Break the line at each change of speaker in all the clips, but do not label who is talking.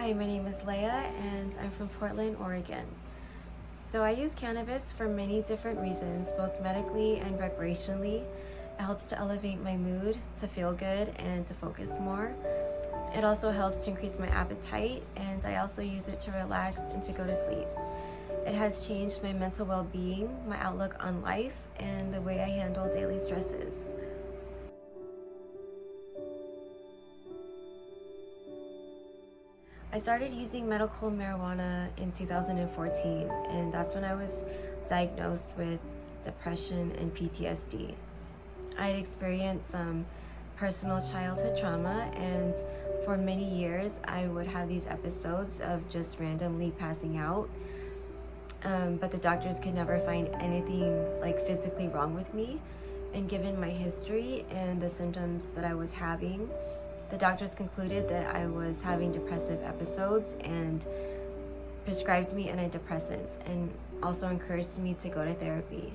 Hi, my name is Leah and I'm from Portland, Oregon. So I use cannabis for many different reasons, both medically and recreationally. It helps to elevate my mood, to feel good, and to focus more. It also helps to increase my appetite, and I also use it to relax and to go to sleep. It has changed my mental well-being, my outlook on life, and the way I handle daily stresses. I started using medical marijuana in 2014, and that's when I was diagnosed with depression and PTSD. I had experienced some personal childhood trauma, and for many years I would have these episodes of just randomly passing out. But the doctors could never find anything like physically wrong with me. And given my history and the symptoms that I was having, the doctors concluded that I was having depressive episodes and prescribed me antidepressants and also encouraged me to go to therapy.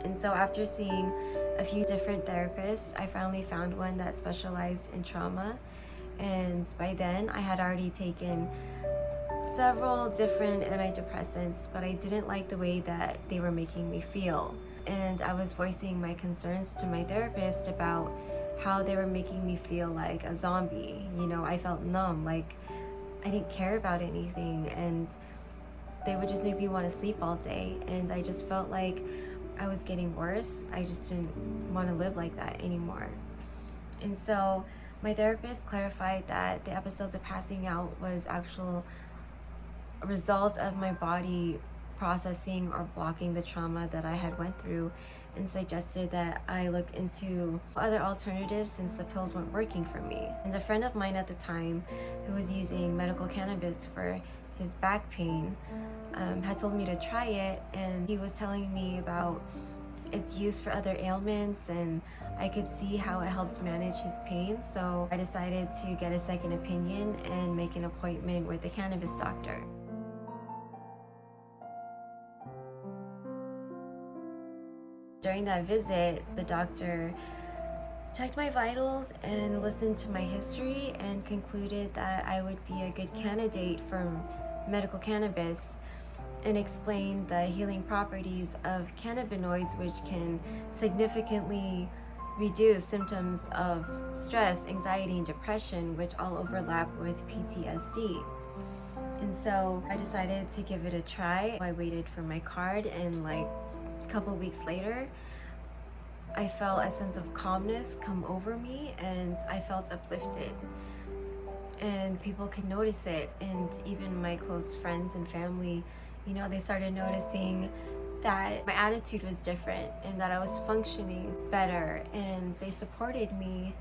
And so after seeing a few different therapists, I finally found one that specialized in trauma. And by then I had already taken several different antidepressants, but I didn't like the way that they were making me feel. And I was voicing my concerns to my therapist about how they were making me feel like a zombie. I felt numb, like I didn't care about anything, and they would just make me want to sleep all day. And I just felt like I was getting worse. I just didn't want to live like that anymore. And so my therapist clarified that the episodes of passing out was actual result of my body processing or blocking the trauma that I had went through, and suggested that I look into other alternatives since the pills weren't working for me. And a friend of mine at the time who was using medical cannabis for his back pain had told me to try it, and he was telling me about its use for other ailments, and I could see how it helped manage his pain. So I decided to get a second opinion and make an appointment with a cannabis doctor. During that visit, the doctor checked my vitals and listened to my history and concluded that I would be a good candidate for medical cannabis, and explained the healing properties of cannabinoids, which can significantly reduce symptoms of stress, anxiety, and depression, which all overlap with PTSD. And so I decided to give it a try. I waited for my card, and a couple weeks later, I felt a sense of calmness come over me, and I felt uplifted. And people could notice it, and even my close friends and family, they started noticing that my attitude was different and that I was functioning better, and they supported me.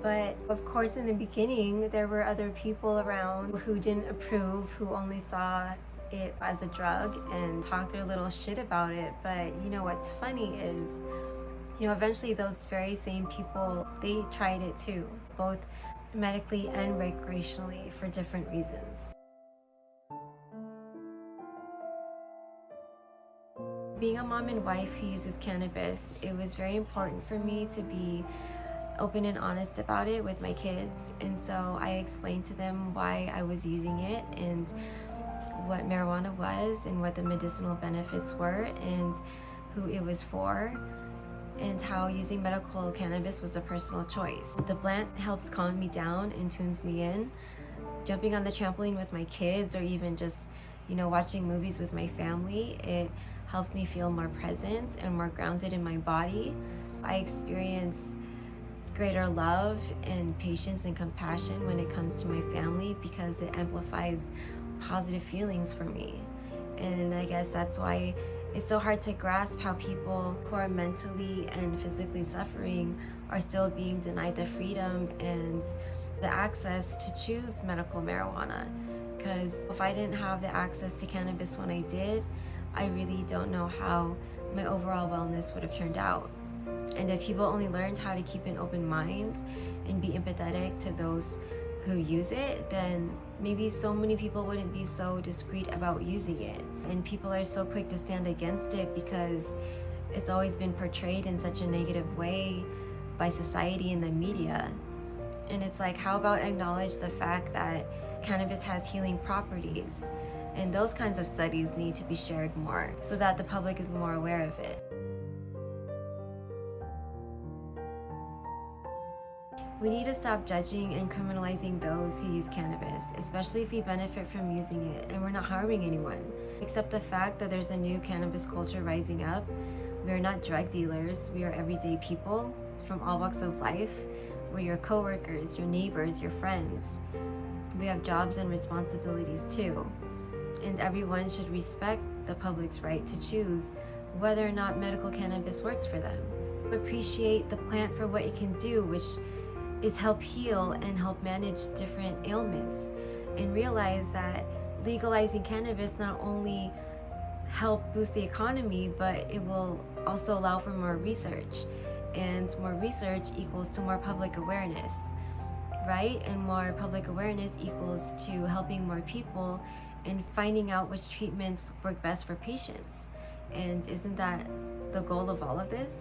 But of course, in the beginning, there were other people around who didn't approve, who only saw it as a drug and talked their little shit about it. But what's funny is, eventually those very same people, they tried it too, both medically and recreationally, for different reasons. Being a mom and wife who uses cannabis, it was very important for me to be open and honest about it with my kids. And so I explained to them why I was using it, and what marijuana was, and what the medicinal benefits were, and who it was for, and how using medical cannabis was a personal choice. The plant helps calm me down and tunes me in. Jumping on the trampoline with my kids, or even just watching movies with my family, it helps me feel more present and more grounded in my body. I experience greater love and patience and compassion when it comes to my family, because it amplifies positive feelings for me. And I guess that's why it's so hard to grasp how people who are mentally and physically suffering are still being denied the freedom and the access to choose medical marijuana. Because if I didn't have the access to cannabis when I did, I really don't know how my overall wellness would have turned out. And if people only learned how to keep an open mind and be empathetic to those who use it, then maybe so many people wouldn't be so discreet about using it. And people are so quick to stand against it because it's always been portrayed in such a negative way by society and the media. And it's like, how about acknowledge the fact that cannabis has healing properties. And those kinds of studies need to be shared more so that the public is more aware of it. We need to stop judging and criminalizing those who use cannabis, especially if we benefit from using it and we're not harming anyone. Accept the fact that there's a new cannabis culture rising up. We are not drug dealers, we are everyday people from all walks of life. We're your coworkers, your neighbors, your friends. We have jobs and responsibilities too. And everyone should respect the public's right to choose whether or not medical cannabis works for them. Appreciate the plant for what it can do, which is help heal and help manage different ailments. And realize that legalizing cannabis not only help boost the economy, but it will also allow for more research. And more research equals to more public awareness, right? And more public awareness equals to helping more people and finding out which treatments work best for patients. And isn't that the goal of all of this?